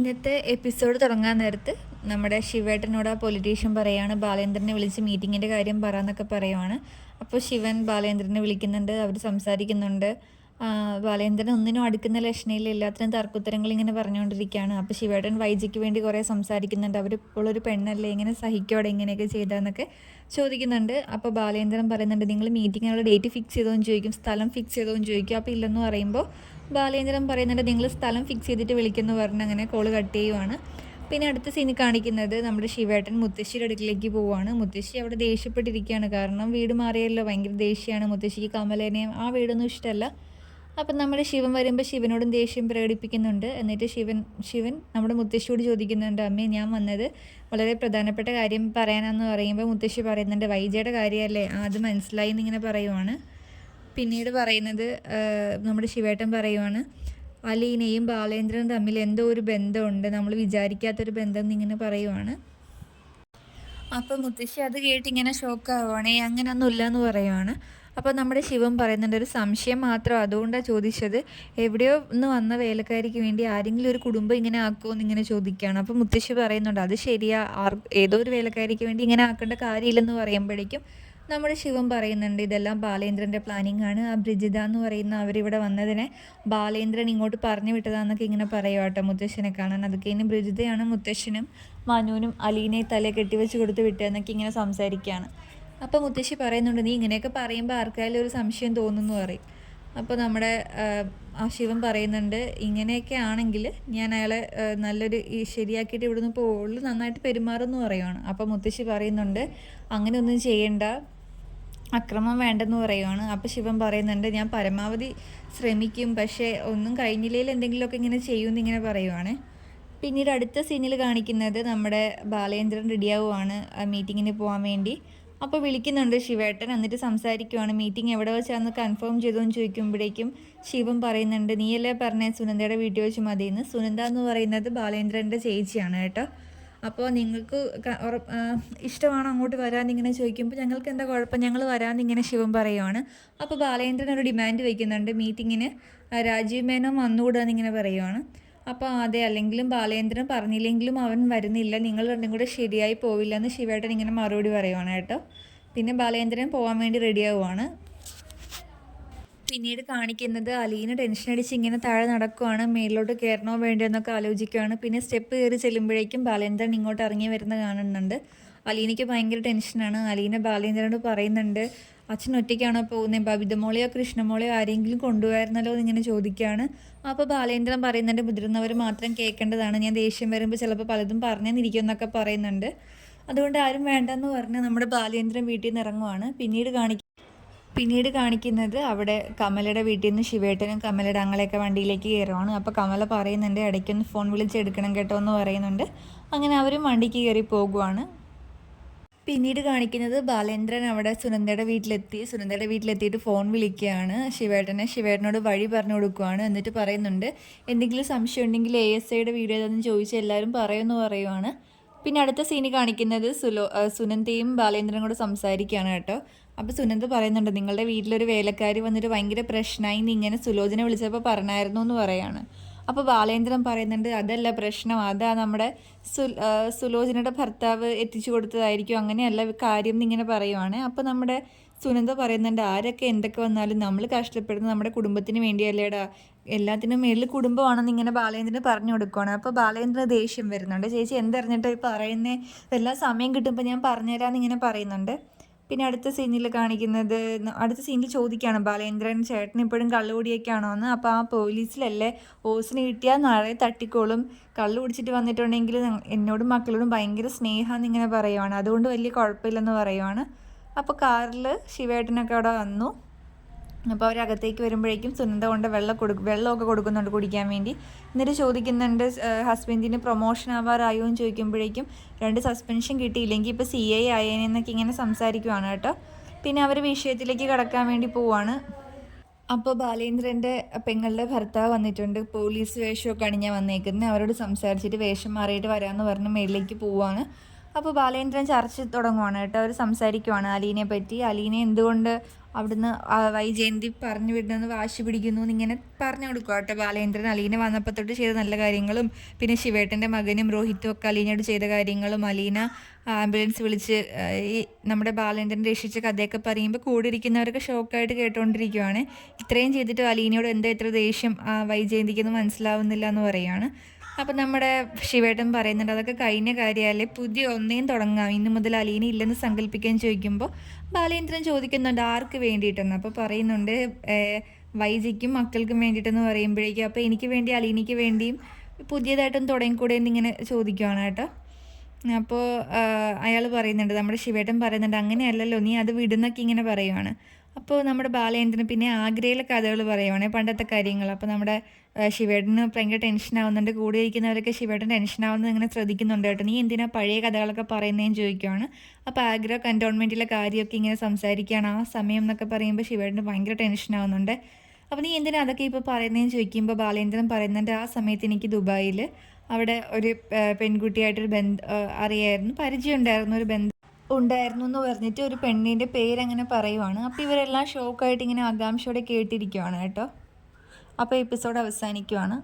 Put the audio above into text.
ഇന്നത്തെ എപ്പിസോഡ് തുടങ്ങാൻ നേരത്ത് നമ്മുടെ ശിവേട്ടനോട് ആ പൊളിറ്റീഷ്യൻ പറയുകയാണ് ബാലേന്ദ്രനെ വിളിച്ച് മീറ്റിങ്ങിൻ്റെ കാര്യം പറയാമെന്നൊക്കെ പറയുവാണ്. അപ്പോൾ ശിവൻ ബാലേന്ദ്രനെ വിളിക്കുന്നുണ്ട്, അവർ സംസാരിക്കുന്നുണ്ട്. ബാലേന്ദ്രൻ ഒന്നിനും അടുക്കുന്ന ലക്ഷണയിൽ എല്ലാത്തിനും തർക്കുത്തരങ്ങൾ ഇങ്ങനെ പറഞ്ഞുകൊണ്ടിരിക്കുകയാണ്. അപ്പോൾ ശിവേട്ടൻ വൈജിക്ക് വേണ്ടി കുറേ സംസാരിക്കുന്നുണ്ട്. അവരിപ്പോൾ ഒരു പെണ്ണല്ലേ, ഇങ്ങനെ സഹിക്കോടെ ഇങ്ങനെയൊക്കെ ചെയ്താന്നൊക്കെ ചോദിക്കുന്നുണ്ട്. അപ്പോൾ ബാലേന്ദ്രൻ പറയുന്നുണ്ട്, നിങ്ങൾ മീറ്റിങ്ങിനുള്ള ഡേറ്റ് ഫിക്സ് ചെയ്തോന്ന് ചോദിക്കും, സ്ഥലം ഫിക്സ് ചെയ്തോന്ന് ചോദിക്കും. അപ്പോൾ ഇല്ലെന്ന് പറയുമ്പോൾ ബാലേന്ദ്രൻ പറയുന്നുണ്ട്, നിങ്ങൾ സ്ഥലം ഫിക്സ് ചെയ്തിട്ട് വിളിക്കുമെന്ന് പറഞ്ഞ് അങ്ങനെ കോള് കട്ട് ചെയ്യുവാണ്. പിന്നെ അടുത്ത സീനിൽ കാണിക്കുന്നത് നമ്മുടെ ശിവേട്ടൻ മുത്തശ്ശിയുടെ അടുക്കിലേക്ക് പോവുകയാണ്. മുത്തശ്ശി അവിടെ ദേഷ്യപ്പെട്ടിരിക്കുകയാണ്, കാരണം വീട് മാറിയല്ലോ, ഭയങ്കര ദേഷ്യമാണ് മുത്തശ്ശിക്ക്. കമലേനെയും ആ വീടൊന്നും ഇഷ്ടമല്ല. അപ്പം നമ്മുടെ ശിവൻ വരുമ്പോൾ ശിവനോടും ദേഷ്യം പ്രകടിപ്പിക്കുന്നുണ്ട്. എന്നിട്ട് ശിവൻ നമ്മുടെ മുത്തശ്ശിയോട് ചോദിക്കുന്നുണ്ട്, അമ്മേ ഞാൻ വന്നത് വളരെ പ്രധാനപ്പെട്ട കാര്യം പറയാനാന്ന് പറയുമ്പോൾ മുത്തശ്ശി പറയുന്നുണ്ട്, വൈജയുടെ കാര്യമല്ലേ, അത് മനസ്സിലായി എന്നിങ്ങനെ പറയുവാണ്. പിന്നീട് പറയുന്നത് നമ്മുടെ ശിവേട്ടൻ പറയുവാണ്, അലീനയും ബാലേന്ദ്രനും തമ്മിൽ എന്തോ ഒരു ബന്ധമുണ്ട്, നമ്മൾ വിചാരിക്കാത്തൊരു ബന്ധം എന്നിങ്ങനെ പറയുവാണ്. അപ്പോൾ മുത്തശ്ശി അത് കേട്ട് ഇങ്ങനെ ഷോക്കാവുകയാണേ, അങ്ങനെയൊന്നും ഇല്ലയെന്ന് പറയുവാണ്. അപ്പോൾ നമ്മുടെ ശിവൻ പറയുന്നുണ്ട്, ഒരു സംശയം മാത്രം, അതുകൊണ്ടാണ് ചോദിച്ചത്, എവിടെയോ ഒന്ന് വന്ന വേലക്കാരിക്ക് വേണ്ടി ആരെങ്കിലും ഒരു കുടുംബം ഇങ്ങനെ ആക്കുമോ എന്നിങ്ങനെ ചോദിക്കുകയാണ്. അപ്പോൾ മുത്തശ്ശി പറയുന്നുണ്ട്, അത് ശരിയാ, ഏതോ ഒരു വേലക്കാരിക്ക് വേണ്ടി ഇങ്ങനെ ആക്കേണ്ട കാര്യമില്ലെന്ന് പറയുമ്പോഴേക്കും നമ്മുടെ ശിവൻ പറയുന്നുണ്ട്, ഇതെല്ലാം ബാലേന്ദ്രൻ്റെ പ്ലാനിങ് ആണ്, ആ ബ്രിജിത എന്ന് പറയുന്ന അവരിവിടെ വന്നതിനെ ബാലേന്ദ്രൻ ഇങ്ങോട്ട് പറഞ്ഞു വിട്ടതാന്നൊക്കെ ഇങ്ങനെ പറയുക കേട്ടോ മുത്തശ്ശനെ കാണാൻ. അതൊക്കെ ഇനി ബ്രിജിതയാണ് മുത്തശ്ശനും മനുവിനും അലീനെ തല കെട്ടിവെച്ച് കൊടുത്ത് വിട്ടതെന്നൊക്കെ ഇങ്ങനെ സംസാരിക്കുകയാണ്. അപ്പോൾ മുത്തശ്ശി പറയുന്നുണ്ട്, നീ ഇങ്ങനെയൊക്കെ പറയുമ്പോൾ ആർക്കായാലും ഒരു സംശയം തോന്നുന്നു പറയും. അപ്പോൾ നമ്മുടെ ആ ശിവൻ പറയുന്നുണ്ട്, ഇങ്ങനെയൊക്കെ ആണെങ്കിൽ ഞാൻ അയാളെ നല്ലൊരു ശരിയാക്കിയിട്ട് ഇവിടുന്ന് പോകുള്ളൂ, നന്നായിട്ട് പെരുമാറുമെന്ന് പറയുവാണ്. അപ്പോൾ മുത്തശ്ശി പറയുന്നുണ്ട്, അങ്ങനെയൊന്നും ചെയ്യണ്ട, അക്രമം വേണ്ടെന്ന് പറയുവാണ്. അപ്പോൾ ശിവൻ പറയുന്നുണ്ട്, ഞാൻ പരമാവധി ശ്രമിക്കും, പക്ഷേ ഒന്നും കഴിഞ്ഞില്ലെങ്കിൽ എന്തെങ്കിലുമൊക്കെ ഇങ്ങനെ ചെയ്യുമെന്ന് ഇങ്ങനെ പറയുവാണ്. പിന്നീട് അടുത്ത സീനിൽ കാണിക്കുന്നത് നമ്മുടെ ബാലേന്ദ്രൻ റെഡിയാവുകയാണ് മീറ്റിങ്ങിന് പോകാൻ വേണ്ടി. അപ്പോൾ വിളിക്കുന്നുണ്ട് ശിവേട്ടൻ, എന്നിട്ട് സംസാരിക്കുവാണ്, മീറ്റിംഗ് എവിടെ വെച്ചാന്ന് കൺഫേം ചെയ്തോന്ന് ചോദിക്കുമ്പോഴേക്കും ശിവൻ പറയുന്നുണ്ട്, നീയല്ലേ പറഞ്ഞേ സുനന്ദയുടെ വീട്ടിൽ വെച്ച് മതിയെന്ന്. സുനന്ദ എന്ന് പറയുന്നത് ബാലേന്ദ്രൻ്റെ ചേച്ചിയാണ് കേട്ടോ. അപ്പോൾ നിങ്ങൾക്ക് ഇഷ്ടമാണോ അങ്ങോട്ട് വരാമെന്നിങ്ങനെ ചോദിക്കുമ്പോൾ ഞങ്ങൾക്ക് എന്താ കുഴപ്പം, ഞങ്ങൾ വരാമെന്നിങ്ങനെ ശിവൻ പറയുവാണ്. അപ്പോൾ ബാലേന്ദ്രൻ ഒരു ഡിമാൻഡ് വയ്ക്കുന്നുണ്ട്, മീറ്റിങ്ങിന് രാജീവ് മേനോൻ വന്നുകൂടാന്നിങ്ങനെ പറയുവാണ്. അപ്പോൾ അതെ, അല്ലെങ്കിലും ബാലേന്ദ്രൻ പറഞ്ഞില്ലെങ്കിലും അവൻ വരുന്നില്ല, നിങ്ങൾ രണ്ടും കൂടെ ശരിയായി പോവില്ല എന്ന് ശിവേട്ടൻ ഇങ്ങനെ മറുപടി പറയുവാണ് കേട്ടോ. പിന്നെ ബാലേന്ദ്രൻ പോകാൻ വേണ്ടി റെഡിയാവുകയാണ്. പിന്നീട് കാണിക്കുന്നത് അലീന ടെൻഷൻ അടിച്ച് ഇങ്ങനെ താഴെ നടക്കുവാണ്, മേലിലോട്ട് കയറണോ വേണ്ടോ എന്നൊക്കെ ആലോചിക്കുകയാണ്. പിന്നെ സ്റ്റെപ്പ് കയറി ചെല്ലുമ്പോഴേക്കും ബാലേന്ദ്രൻ ഇങ്ങോട്ട് ഇറങ്ങി വരുന്ന കാണുന്നുണ്ട്. അലീനയ്ക്ക് ഭയങ്കര ടെൻഷനാണ്. അലീന ബാലേന്ദ്രനോട് പറയുന്നുണ്ട്, അച്ഛൻ ഒറ്റയ്ക്കാണോ പോകുന്നത്, ബബിതമോളെയോ കൃഷ്ണമോളെയോ ആരെങ്കിലും കൊണ്ടുപോയിരുന്നല്ലോ എന്നിങ്ങനെ ചോദിക്കുകയാണ്. അപ്പോൾ ബാലേന്ദ്രൻ പറയുന്നുണ്ട്, മുതിർന്നവർ മാത്രം കേൾക്കേണ്ടതാണ്, ഞാൻ ദേഷ്യം വരുമ്പോൾ ചിലപ്പോൾ പലതും പറഞ്ഞെന്നിരിക്കുമെന്നൊക്കെ പറയുന്നുണ്ട്, അതുകൊണ്ട് ആരും വേണ്ടെന്ന് പറഞ്ഞ് നമ്മുടെ ബാലേന്ദ്രൻ വീട്ടിൽ നിന്ന് ഇറങ്ങുവാണ്. പിന്നീട് കാണിക്കുന്നത് അവിടെ കമലയുടെ വീട്ടിൽ നിന്ന് ശിവേട്ടനും കമലയുടെ അങ്ങളെയൊക്കെ വണ്ടിയിലേക്ക് കയറുവാണ്. അപ്പോൾ കമല പറയുന്നുണ്ട്, ഇടയ്ക്കൊന്ന് ഫോൺ വിളിച്ചെടുക്കണം കേട്ടോ എന്ന് പറയുന്നുണ്ട്. അങ്ങനെ അവരും വണ്ടിക്ക് കയറി പോകുവാണ്. പിന്നീട് കാണിക്കുന്നത് ബാലേന്ദ്രൻ അവിടെ സുനന്ദയുടെ വീട്ടിലെത്തിയിട്ട് ഫോൺ വിളിക്കുകയാണ് ശിവേട്ടനോട് വഴി പറഞ്ഞു കൊടുക്കുകയാണ്. എന്നിട്ട് പറയുന്നുണ്ട്, എന്തെങ്കിലും സംശയം ഉണ്ടെങ്കിൽ ASIയുടെ വീഡിയോ ഏതാണെന്ന് ചോദിച്ചാൽ എല്ലാവരും പറയുമെന്ന് പറയുവാണ്. പിന്നെ അടുത്ത സീന് കാണിക്കുന്നത് സുനന്ദയും ബാലേന്ദ്രനും കൂടെ സംസാരിക്കുകയാണ് കേട്ടോ. അപ്പോൾ സുനന്ദ പറയുന്നുണ്ട്, നിങ്ങളുടെ വീട്ടിലൊരു വേലക്കാരി വന്നിട്ട് ഭയങ്കര പ്രശ്നമായി, ഇങ്ങനെ സുലോചന വിളിച്ചപ്പോൾ പറഞ്ഞായിരുന്നു എന്ന് പറയാണ്. അപ്പോൾ ബാലേന്ദ്രൻ പറയുന്നുണ്ട്, അതല്ല പ്രശ്നം, അതാ നമ്മുടെ സുലോചനയുടെ ഭർത്താവ് എത്തിച്ചു കൊടുത്തതായിരിക്കും, അങ്ങനെയല്ല കാര്യം എന്നിങ്ങനെ പറയുവാണ്. അപ്പോൾ നമ്മുടെ സുനന്ദ പറയുന്നുണ്ട്, ആരൊക്കെ എന്തൊക്കെ വന്നാലും നമ്മൾ കഷ്ടപ്പെടുന്നത് നമ്മുടെ കുടുംബത്തിന് വേണ്ടിയല്ലേടാ, എല്ലാത്തിനും മേളിൽ കുടുംബമാണെന്ന് ഇങ്ങനെ ബാലേന്ദ്രന് പറഞ്ഞു കൊടുക്കുകയാണ്. അപ്പോൾ ബാലേന്ദ്രന് ദേഷ്യം വരുന്നുണ്ട്, ചേച്ചി എന്തറിഞ്ഞിട്ടോ ഈ പറയുന്നത്, എല്ലാം സമയം കിട്ടുമ്പോൾ ഞാൻ പറഞ്ഞുതരാമെന്ന് ഇങ്ങനെ പറയുന്നുണ്ട്. പിന്നെ അടുത്ത സീനിൽ ചോദിക്കുകയാണ് ബാലേന്ദ്രൻ, ചേട്ടൻ ഇപ്പോഴും കള്ളുകൂടിയൊക്കെയാണോ എന്ന്. അപ്പോൾ ആ പോലീസിലല്ലേ, ഓസിന് കിട്ടിയാൽ നാളെ തട്ടിക്കോളും, കള്ളു കുടിച്ചിട്ട് വന്നിട്ടുണ്ടെങ്കിൽ എന്നോടും മക്കളോടും ഭയങ്കര സ്നേഹമെന്ന് ഇങ്ങനെ പറയുവാണ്, അതുകൊണ്ട് വലിയ കുഴപ്പമില്ലെന്ന് പറയുവാണ്. അപ്പോൾ കാറിൽ ശിവേട്ടനൊക്കെ അവിടെ വന്നു. അപ്പോൾ അവരകത്തേക്ക് വരുമ്പോഴേക്കും സുനന്ദ കൊണ്ട് വെള്ളമൊക്കെ കൊടുക്കുന്നുണ്ട് കുടിക്കാൻ വേണ്ടി. എന്നിട്ട് ചോദിക്കുന്നുണ്ട്, ഹസ്ബൻഡിന് പ്രൊമോഷൻ ആവാറായോ എന്ന് ചോദിക്കുമ്പോഴേക്കും 2 സസ്പെൻഷൻ കിട്ടിയില്ലെങ്കിൽ ഇപ്പോൾ CI ആയേനെന്നൊക്കെ ഇങ്ങനെ സംസാരിക്കുവാണ് കേട്ടോ. പിന്നെ അവർ വിഷയത്തിലേക്ക് കടക്കാൻ വേണ്ടി പോവാണ്. അപ്പോൾ ബാലേന്ദ്രൻ്റെ പെങ്ങളുടെ ഭർത്താവ് വന്നിട്ടുണ്ട്, പോലീസ് വേഷമൊക്കെ അണിഞ്ഞാൽ വന്നേക്കുന്നത്. അവരോട് സംസാരിച്ചിട്ട് വേഷം മാറിയിട്ട് വരാമെന്ന് പറഞ്ഞ് മേളിലേക്ക് പോവാണ്. അപ്പോൾ ബാലേന്ദ്രൻ ചർച്ച തുടങ്ങുവാണ് കേട്ടോ. അവർ സംസാരിക്കുവാണ് അലീനയെ പറ്റി. അലീന എന്തുകൊണ്ട് അവിടുന്ന് വൈജയന്തി പറഞ്ഞു വിടണമെന്ന് വാശി പിടിക്കുന്നു എന്നിങ്ങനെ പറഞ്ഞു കൊടുക്കുക കേട്ടോ ബാലേന്ദ്രൻ. അലീന വന്നപ്പോൾ തൊട്ട് ചെയ്ത നല്ല കാര്യങ്ങളും പിന്നെ ശിവേട്ടൻ്റെ മകനും രോഹിത്തും ഒക്കെ അലീനയോട് ചെയ്ത കാര്യങ്ങളും അലീന ആംബുലൻസ് വിളിച്ച് ഈ നമ്മുടെ ബാലേന്ദ്രൻ രക്ഷിച്ച കഥയൊക്കെ പറയുമ്പോൾ കൂടെ ഇരിക്കുന്നവരൊക്കെ ഷോക്കായിട്ട് കേട്ടുകൊണ്ടിരിക്കുകയാണ്. ഇത്രയും ചെയ്തിട്ട് അലീനയോട് എന്താ ഇത്ര ദേഷ്യം വൈജയന്തിക്കൊന്നും മനസ്സിലാവുന്നില്ല എന്ന് പറയുകയാണ്. അപ്പം നമ്മുടെ ശിവേട്ടൻ പറയുന്നുണ്ട് അതൊക്കെ കഴിഞ്ഞ കാര്യമല്ലേ, പുതിയ ഒന്നേം തുടങ്ങാം, ഇന്ന് മുതൽ അലീന ഇല്ലെന്ന് സങ്കല്പിക്കാൻ ചോദിക്കുമ്പോൾ ബാലേന്ദ്രൻ ചോദിക്കുന്നുണ്ട് ആർക്ക് വേണ്ടിയിട്ടെന്ന്. അപ്പോൾ പറയുന്നുണ്ട് വൈജിക്കും മക്കൾക്കും വേണ്ടിയിട്ടെന്ന് പറയുമ്പോഴേക്കും അപ്പോൾ എനിക്ക് വേണ്ടി അലീനയ്ക്ക് വേണ്ടിയും പുതിയതായിട്ടൊന്ന് തുടങ്ങിക്കൂടെ എന്നിങ്ങനെ ചോദിക്കുവാണ് കേട്ടോ. അപ്പോൾ അയാൾ പറയുന്നുണ്ട്, നമ്മുടെ ശിവേട്ടൻ പറയുന്നുണ്ട് അങ്ങനെയല്ലല്ലോ നീ അത് വിടുന്നൊക്കെ ഇങ്ങനെ പറയുവാണ്. അപ്പോൾ നമ്മുടെ ബാലേന്ദ്രന് പിന്നെ ആഗ്രയിലെ കഥകൾ പറയുവാണ്, പണ്ടത്തെ കാര്യങ്ങൾ. അപ്പോൾ നമ്മുടെ ശിവേട്ടന് ഭയങ്കര ടെൻഷനാവുന്നുണ്ട്. കൂടെ ഇരിക്കുന്നവരൊക്കെ ശിവേട്ടൻ ടെൻഷനാവുന്നത് ഇങ്ങനെ ശ്രദ്ധിക്കുന്നുണ്ട് കേട്ടോ. നീ എന്തിനാ പഴയ കഥകളൊക്കെ പറയുന്നതെന്ന് ചോദിക്കുവാണ്. അപ്പോൾ ആഗ്ര കൻ്റോൺമെൻറ്റിലെ കാര്യമൊക്കെ ഇങ്ങനെ സംസാരിക്കുകയാണ് ആ സമയം എന്നൊക്കെ പറയുമ്പോൾ ശിവേട്ടന് ഭയങ്കര ടെൻഷനാവുന്നുണ്ട്. അപ്പോൾ നീ എന്തിനാ അതൊക്കെ ഇപ്പോൾ പറയുന്നതെന്ന് ചോദിക്കുമ്പോൾ ബാലേന്ദ്രൻ പറയുന്നുണ്ട് ആ സമയത്ത് എനിക്ക് ദുബായിൽ അവിടെ ഒരു പെൺകുട്ടിയായിട്ടൊരു അറിയായിരുന്നു, പരിചയം ഉണ്ടായിരുന്നു, ഒരു ബന്ധം ഉണ്ടായിരുന്നു എന്ന് പറഞ്ഞിട്ട് ഒരു പെണ്ണിൻ്റെ പേരങ്ങനെ പറയുവാണ്. അപ്പോൾ ഇവരെല്ലാം ഷോക്കായിട്ട് ഇങ്ങനെ ആകാംക്ഷയോടെ കേട്ടിരിക്കുവാണ് കേട്ടോ. അപ്പോൾ എപ്പിസോഡ് അവസാനിക്കുവാണ്.